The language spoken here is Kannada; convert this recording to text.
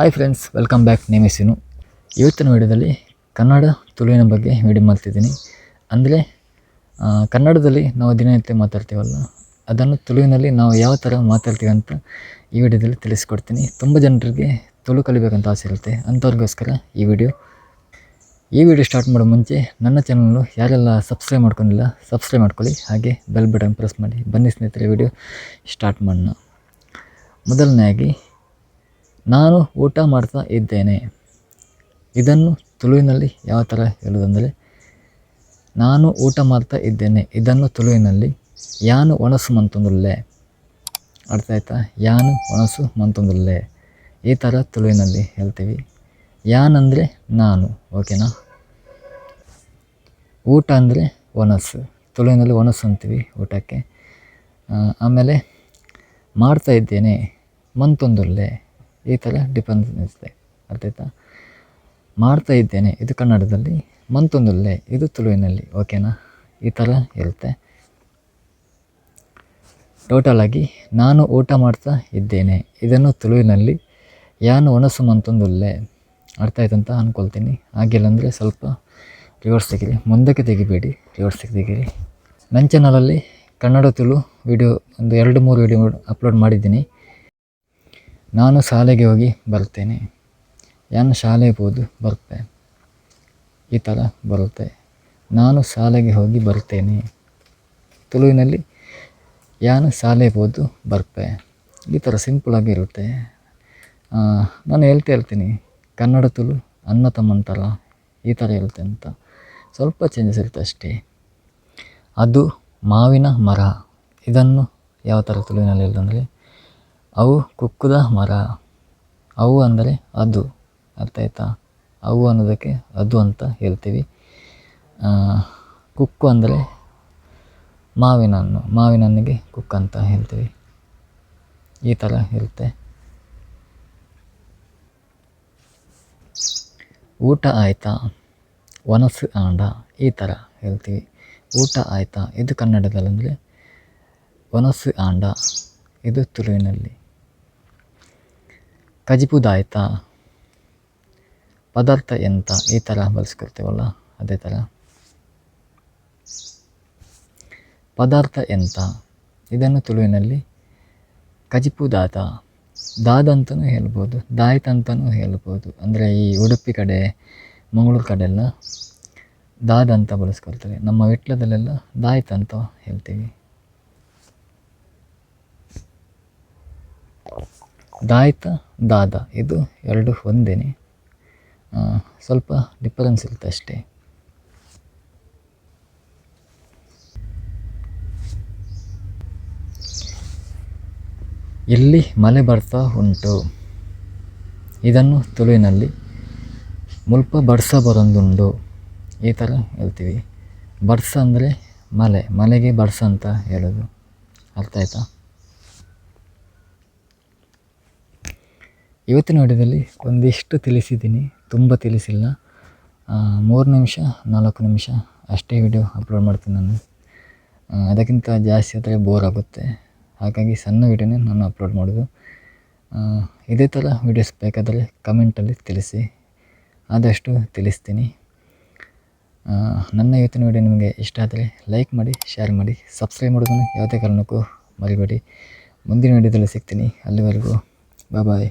Hi friends, welcome back. ನೇಮಿಸಿನು ಇವತ್ತಿನ ವಿಡಿಯೋದಲ್ಲಿ ಕನ್ನಡ ತುಳುವಿನ ಬಗ್ಗೆ ವಿಡಿಯೋ ಮಾಡ್ತಿದ್ದೀನಿ. ಅಂದರೆ ಕನ್ನಡದಲ್ಲಿ ನಾವು ದಿನನಿತ್ಯ ಮಾತಾಡ್ತೀವಲ್ಲ, ಅದನ್ನು ತುಳುವಿನಲ್ಲಿ ನಾವು ಯಾವ ಥರ ಮಾತಾಡ್ತೀವಿ ಅಂತ ಈ ವಿಡಿಯೋದಲ್ಲಿ ತಿಳಿಸ್ಕೊಡ್ತೀನಿ. ತುಂಬ ಜನರಿಗೆ ತುಳು ಕಲಿಬೇಕಂತ ಆಸೆ ಇರುತ್ತೆ, ಅಂಥವ್ರಿಗೋಸ್ಕರ ಈ ವಿಡಿಯೋ ಸ್ಟಾರ್ಟ್ ಮಾಡೋ ಮುಂಚೆ ನನ್ನ ಚಾನಲ್ನು ಯಾರೆಲ್ಲ ಸಬ್ಸ್ಕ್ರೈಬ್ ಮಾಡ್ಕೊಂಡಿಲ್ಲ ಸಬ್ಸ್ಕ್ರೈಬ್ ಮಾಡ್ಕೊಳ್ಳಿ, ಹಾಗೆ ಬೆಲ್ ಬಟನ್ ಪ್ರೆಸ್ ಮಾಡಿ. ಬನ್ನಿ ಸ್ನೇಹಿತರೆ, ವಿಡಿಯೋ ಸ್ಟಾರ್ಟ್ ಮಾಡೋಣ. ಮೊದಲನೇಯಾಗಿ ನಾನು ಊಟ ಮಾಡ್ತಾ ಇದ್ದೇನೆ. ಇದನ್ನು ತುಳುವಿನಲ್ಲಿ ಯಾವ ಥರ ಹೇಳೋದಂದರೆ, ನಾನು ಊಟ ಮಾಡ್ತಾ ಇದ್ದೇನೆ. ಇದನ್ನು ತುಳುವಿನಲ್ಲಿ ಯಾನು ಒಣಸು ಮಂತೊಂದುಲ್ಲೆ. ಅರ್ಥ ಆಯ್ತಾ? ಯಾನು ಒಣಸು ಮಂತೊಂದುಲ್ಲೆ, ಈ ಥರ ತುಳುವಿನಲ್ಲಿ ಹೇಳ್ತೀವಿ. ಯಾನ್ ಅಂದರೆ ನಾನು, ಓಕೆನಾ. ಊಟ ಅಂದರೆ ಒಣಸು, ತುಳುವಿನಲ್ಲಿ ಒಣಸು ಅಂತೀವಿ ಊಟಕ್ಕೆ. ಆಮೇಲೆ ಮಾಡ್ತಾ ಇದ್ದೇನೆ, ಮಂತೊಂದುಲ್ಲೆ, ಈ ಥರ ಡಿಫರೆನ್ಸ್ ಇದೆ. ಅರ್ಥ ಆಯ್ತಾ? ಮಾಡ್ತಾ ಇದ್ದೇನೆ ಇದು ಕನ್ನಡದಲ್ಲಿ, ಮಂತೊಂದುಲ್ಲೆ ಇದು ತುಳುವಿನಲ್ಲಿ, ಓಕೆನಾ. ಈ ಥರ ಇರುತ್ತೆ. ಟೋಟಲಾಗಿ ನಾನು ಊಟ ಮಾಡ್ತಾ ಇದ್ದೇನೆ, ಇದನ್ನು ತುಳುವಿನಲ್ಲಿ ಯಾನು ಒಣಸು ಮಂತೊಂದುಲ್ಲೆ. ಅರ್ಥ ಆಯ್ತಂತ ಅಂದ್ಕೊಳ್ತೀನಿ. ಆಗಿಲ್ಲ ಅಂದರೆ ಸ್ವಲ್ಪ ರಿವರ್ಸ್ ತೆಗೀರಿ, ಮುಂದಕ್ಕೆ ತೆಗಿಬೇಡಿ, ರಿವರ್ಸಿಗೆ ತೆಗೀರಿ. ನನ್ನ ಚಾನಲಲ್ಲಿ ಕನ್ನಡ ತುಳು ವಿಡಿಯೋ ಒಂದು 2-3 ವಿಡಿಯೋ ಅಪ್ಲೋಡ್ ಮಾಡಿದ್ದೀನಿ. ನಾನು ಶಾಲೆಗೆ ಹೋಗಿ ಬರ್ತೇನೆ, ಯಾನು ಶಾಲೆಗೆ ಹೋದು ಬರ್ತೆ, ಈ ಥರ ಬರುತ್ತೆ. ನಾನು ಶಾಲೆಗೆ ಹೋಗಿ ಬರ್ತೇನೆ, ತುಳುವಿನಲ್ಲಿ ಯಾನು ಶಾಲೆಗೆ ಹೋದು ಬರ್ಪೆ, ಈ ಥರ ಸಿಂಪಲಾಗಿ ಇರುತ್ತೆ. ನಾನು ಹೇಳ್ತೀನಿ, ಕನ್ನಡ ತುಳು ಅಣ್ಣ ತಮ್ಮಂತರ ಈ ಥರ ಇರುತ್ತೆ ಅಂತ, ಸ್ವಲ್ಪ ಚೇಂಜಸ್ ಇರುತ್ತೆ ಅಷ್ಟೇ. ಅದು ಮಾವಿನ ಮರ, ಇದನ್ನು ಯಾವ ಥರ ತುಳುವಿನಲ್ಲಿ ಹೇಳ್ತಂದರೆ, ಅವು ಕುಕ್ಕುದ ಮರ. ಅವು ಅಂದರೆ ಅದು, ಅರ್ಥ ಆಯ್ತಾ? ಅವು ಅನ್ನೋದಕ್ಕೆ ಅದು ಅಂತ ಹೇಳ್ತೀವಿ. ಕುಕ್ಕು ಅಂದರೆ ಮಾವಿನ ಹಣ್ಣು, ಮಾವಿನ ಹಣ್ಣಿಗೆ ಕುಕ್ಕು ಅಂತ ಹೇಳ್ತೀವಿ. ಈ ಥರ ಇರುತ್ತೆ. ಊಟ ಆಯಿತಾ, ಒನಸು ಆಂಡ, ಈ ಥರ ಹೇಳ್ತೀವಿ. ಊಟ ಆಯಿತಾ ಇದು ಕನ್ನಡದಲ್ಲಂದರೆ ಒನಸು ಆಂಡ, ಇದು ತುಳುವಿನಲ್ಲಿ. ಕಜಿಪುದಾಯ್ತಾ, ಪದಾರ್ಥ ಎಂತ, ಈ ಥರ ಬಳಸ್ಕೊಳ್ತೀವಲ್ಲ ಅದೇ ಥರ. ಪದಾರ್ಥ ಎಂತ ಇದನ್ನು ತುಳುವಿನಲ್ಲಿ ಕಜಿಪುದಾತ, ದಾದ ಅಂತಲೂ ಹೇಳ್ಬೋದು, ದಾಯ್ತ ಅಂತಲೂ ಹೇಳ್ಬೋದು. ಅಂದರೆ ಈ ಉಡುಪಿ ಕಡೆ, ಮಂಗಳೂರು ಕಡೆ ಎಲ್ಲ ದಾದ ಅಂತ ಬಳಸ್ಕೊಳ್ತಾರೆ. ನಮ್ಮ ವಿಟ್ಲದಲ್ಲೆಲ್ಲ ದಾಯ್ತ ಅಂತ ಹೇಳ್ತೀವಿ. ದಾಯ್ತ ದಾದ ಇದು ಎರಡು ಒಂದೇ, ಸ್ವಲ್ಪ ಡಿಫರೆನ್ಸ್ ಇರುತ್ತೆ ಅಷ್ಟೇ. ಇಲ್ಲಿ ಮಳೆ ಬರ್ತಾ ಉಂಟು, ಇದನ್ನು ತುಳುವಿನಲ್ಲಿ ಮುಲ್ಪ ಬರ್ಸ ಬರೊಂದುಂಡು, ಈ ಥರ ಹೇಳ್ತೀವಿ. ಬರ್ಸ ಅಂದರೆ ಮಳೆ, ಮಳೆಗೆ ಬರ್ಸ ಅಂತ ಹೇಳೋದು. ಅರ್ಥ ಆಯ್ತಾ? ಇವತ್ತಿನ ವಿಡಿಯೋದಲ್ಲಿ ಒಂದಿಷ್ಟು ತಿಳಿಸಿದ್ದೀನಿ, ತುಂಬ ತಿಳಿಸಿಲ್ಲ. 3 ನಿಮಿಷ 4 ನಿಮಿಷ ಅಷ್ಟೇ ವಿಡಿಯೋ ಅಪ್ಲೋಡ್ ಮಾಡ್ತೀನಿ ನಾನು. ಅದಕ್ಕಿಂತ ಜಾಸ್ತಿ ಆದರೆ ಬೋರ್ ಆಗುತ್ತೆ, ಹಾಗಾಗಿ ಸಣ್ಣ ವಿಡಿಯೋನೇ ನಾನು ಅಪ್ಲೋಡ್ ಮಾಡೋದು. ಇದೇ ಥರ ವಿಡಿಯೋಸ್ ಬೇಕಾದರೆ ಕಮೆಂಟಲ್ಲಿ ತಿಳಿಸಿ, ಆದಷ್ಟು ತಿಳಿಸ್ತೀನಿ. ನನ್ನ ಇವತ್ತಿನ ವಿಡಿಯೋ ನಿಮಗೆ ಇಷ್ಟ ಆದರೆ ಲೈಕ್ ಮಾಡಿ, ಶೇರ್ ಮಾಡಿ, ಸಬ್ಸ್ಕ್ರೈಬ್ ಮಾಡೋದನ್ನು ಯಾವುದೇ ಕಾರಣಕ್ಕೂ ಮರಿಬೇಡಿ. ಮುಂದಿನ ವಿಡಿಯೋದಲ್ಲಿ ಸಿಗ್ತೀನಿ. ಅಲ್ಲಿವರೆಗೂ ಬಾಯ್.